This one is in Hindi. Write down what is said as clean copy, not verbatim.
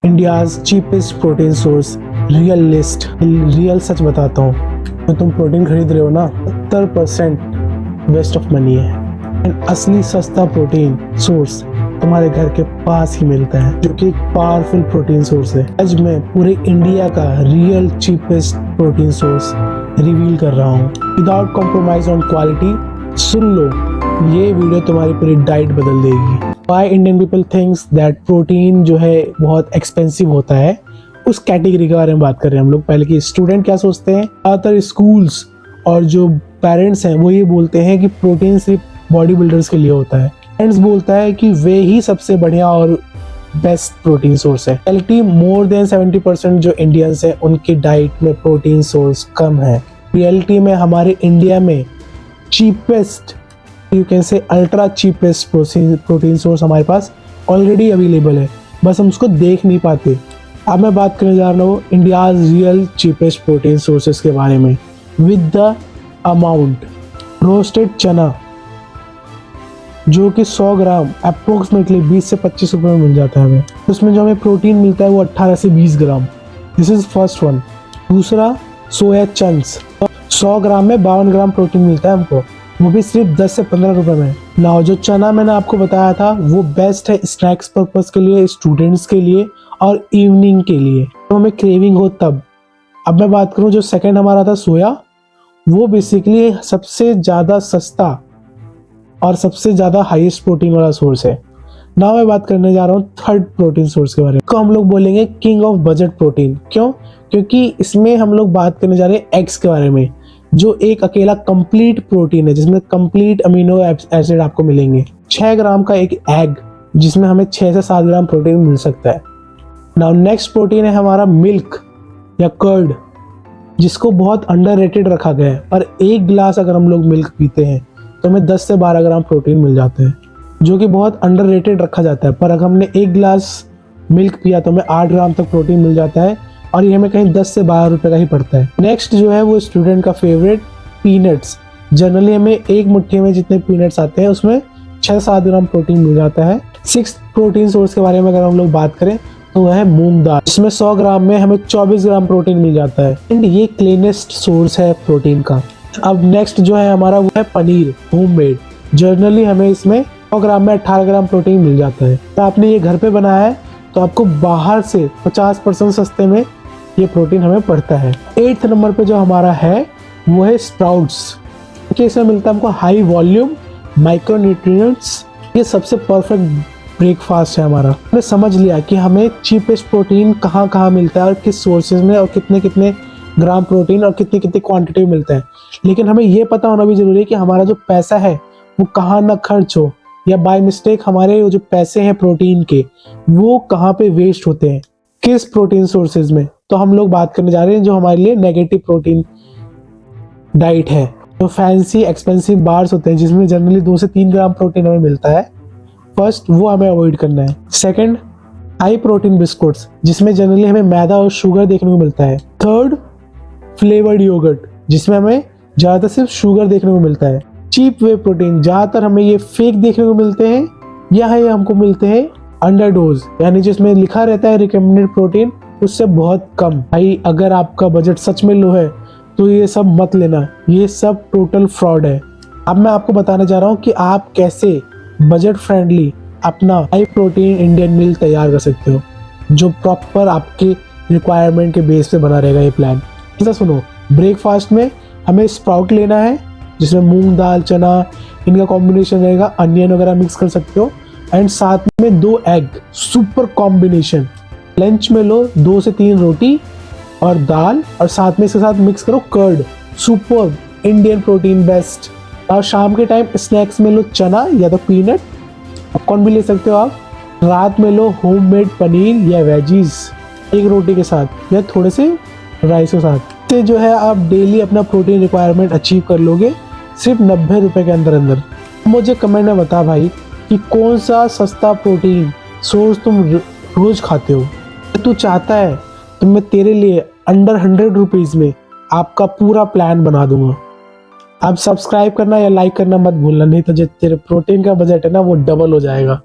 India's cheapest protein source real list. Real सच बताता हूँ, तो तुम प्रोटीन खरीद रहे हो ना, 70% वेस्ट ऑफ मनी है। एंड असली सस्ता प्रोटीन सोर्स तुम्हारे घर के पास ही मिलता है, जो कि एक पावरफुल प्रोटीन सोर्स है। आज मैं पूरे इंडिया का real cheapest protein source reveal कर रहा हूँ विदाउट कॉम्प्रोमाइज ऑन क्वालिटी। सुन लो, ये वीडियो तुम्हारी पूरी डाइट बदल देगी। Why Indian people thinks that protein जो है बहुत एक्सपेंसिव होता है, उस कैटेगरी के बारे में बात कर रहे हैं हम लोग। पहले कि स्टूडेंट क्या सोचते हैं, ज़्यादातर स्कूल्स और जो पेरेंट्स हैं वो ये बोलते हैं कि प्रोटीन सिर्फ बॉडी बिल्डर्स के लिए होता है। पेरेंट्स बोलता है कि वे ही सबसे बढ़िया और बेस्ट प्रोटीन सोर्स है। रियलिटी मोर देन 70% जो इंडियंस हैं उनकी डाइट में प्रोटीन सोर्स कम है। रियलिटी में हमारे इंडिया में cheapest, you can say ultra cheapest protein source हमारे पास ऑलरेडी अवेलेबल है, बस हम उसको देख नहीं पाते। अब मैं बात करने जा रहा हूँ India's real cheapest protein sources के बारे में। विद द अमाउंट रोस्टेड चना, जो कि 100 ग्राम अप्रोक्सीमेटली 20 से 25 रुपये में मिल जाता है हमें। उसमें जो हमें प्रोटीन मिलता है वो 18 से 20 ग्राम। This is first one. दूसरा, सोया चंक्स, 100 ग्राम में 52 ग्राम प्रोटीन मिलता है हमको, वो भी सिर्फ 10 से 15 रुपए में। ना जो चना मैंने आपको बताया था वो बेस्ट है स्नैक्स पर्पस के लिए, स्टूडेंट्स के लिए और इवनिंग के लिए, तो हमें क्रेविंग हो तब। अब मैं बात करूं जो सेकंड हमारा था सोया, वो बेसिकली सबसे ज़्यादा सस्ता और सबसे ज़्यादा हाईएस्ट प्रोटीन वाला सोर्स है। ना मैं बात करने जा रहा हूँ थर्ड प्रोटीन सोर्स के बारे में, तो हम लोग बोलेंगे किंग ऑफ बजट प्रोटीन। क्यों? क्योंकि इसमें हम लोग बात करने जा रहे हैं एग्स के बारे में, जो एक अकेला कंप्लीट प्रोटीन है जिसमें कंप्लीट अमीनो एसिड आपको मिलेंगे। 6 ग्राम का एक एग, जिसमें हमें 6 से 7 ग्राम प्रोटीन मिल सकता है। नाउ नेक्स्ट प्रोटीन है हमारा मिल्क या कर्ड, जिसको बहुत अंडररेटेड रखा गया है। पर एक गिलास अगर हम लोग मिल्क पीते हैं तो हमें 10 से 12 ग्राम प्रोटीन मिल जाते हैं, जो कि बहुत अंडररेटेड रखा जाता है। पर अगर हमने एक गिलास मिल्क पिया तो हमें 8 ग्राम तक प्रोटीन मिल जाता है, और ये हमें कहीं 10 से 12 रुपए का ही पड़ता है। नेक्स्ट जो है वो स्टूडेंट का फेवरेट, पीनट्स। जनरली हमें एक मुट्ठी में जितने पीनट्स आते हैं उसमें 6-7 ग्राम प्रोटीन मिल जाता है। 6th प्रोटीन सोर्स के बारे में अगर हम लोग बात करें तो वह है मूंग दाल, जिसमें 100 ग्राम में हमें 24 ग्राम प्रोटीन मिल जाता है। एंड ये क्लीनेस्ट सोर्स है प्रोटीन का। अब नेक्स्ट जो है हमारा वो है पनीर, होममेड। जनरली हमें इसमें 100 ग्राम में 18 ग्राम प्रोटीन मिल जाता है। तो आपने ये घर पे बनाया है तो आपको बाहर से 50% सस्ते में ये प्रोटीन हमें पड़ता है। 8th नंबर पे जो हमारा है वो है स्प्राउट्स, कि इसमें मिलता है हमको हाई वॉल्यूम माइक्रोन्यूट्रिएंट्स। ये सबसे परफेक्ट ब्रेकफास्ट है हमारा। हमने समझ लिया कि हमें चीपेस्ट प्रोटीन कहाँ कहाँ मिलता है और किस सोर्सेज में, और कितने कितने ग्राम प्रोटीन और कितनी कितनी क्वांटिटी में मिलता है। लेकिन हमें ये पता होना भी जरूरी है कि हमारा जो पैसा है वो कहाँ ना खर्च हो, या बाय मिस्टेक हमारे जो पैसे हैं प्रोटीन के वो कहाँ पे वेस्ट होते हैं, किस प्रोटीन सोर्सेज में। तो हम लोग बात करने जा रहे हैं जो हमारे लिए नेगेटिव प्रोटीन डाइट है। जो फैंसी एक्सपेंसिव बार्स होते हैं जिसमें जनरली 2 से 3 ग्राम प्रोटीन हमें मिलता है, फर्स्ट वो हमें अवॉइड करना है। सेकंड, हाई प्रोटीन बिस्कुट्स, जिसमें जनरली हमें मैदा और शुगर देखने को मिलता है। थर्ड, फ्लेवर्ड योगर्ट, जिसमें हमें ज़्यादातर सिर्फ शुगर देखने को मिलता है। चीप वे प्रोटीन, ज़्यादातर हमें ये फेक देखने को मिलते हैं, या ये हमको मिलते हैं अंडरडोज, यानी जिसमें लिखा रहता है रिकमेंडेड प्रोटीन उससे बहुत कम। भाई अगर आपका बजट सच में लो है तो ये सब मत लेना, ये सब टोटल फ्रॉड है। अब मैं आपको बताने जा रहा हूँ कि आप कैसे बजट फ्रेंडली अपना हाई प्रोटीन इंडियन मील तैयार कर सकते हो, जो प्रॉपर आपके रिक्वायरमेंट के बेस पे बना रहेगा ये प्लान। ऐसा सुनो, ब्रेकफास्ट में हमें स्प्राउट लेना है, जिसमें मूंग दाल, चना, इनका कॉम्बिनेशन रहेगा, अनियन वगैरह मिक्स कर सकते हो। एंड साथ में 2 एग, सुपर कॉम्बिनेशन। लंच में लो 2 से 3 रोटी और दाल, और साथ में इसके साथ मिक्स करो curd, super Indian protein best. और शाम के टाइम स्नैक्स में लो चना या तो पीनट, पॉपकॉर्न भी ले सकते हो आप। रात में लो होममेड पनीर या वेजीज, एक रोटी के साथ या थोड़े से राइस के साथ। इससे जो है आप डेली अपना प्रोटीन रिक्वायरमेंट अचीव कर लोगे सिर्फ 90 रुपये के अंदर अंदर। मुझे कमेंट में बता भाई कि कौन सा सस्ता प्रोटीन सोर्स तुम रोज खाते हो। तू चाहता है तो मैं तेरे लिए अंडर 100 रुपीज़ में आपका पूरा प्लान बना दूंगा। आप सब्सक्राइब करना या लाइक करना मत भूलना, नहीं तो जो तेरे प्रोटीन का बजट है ना वो डबल हो जाएगा।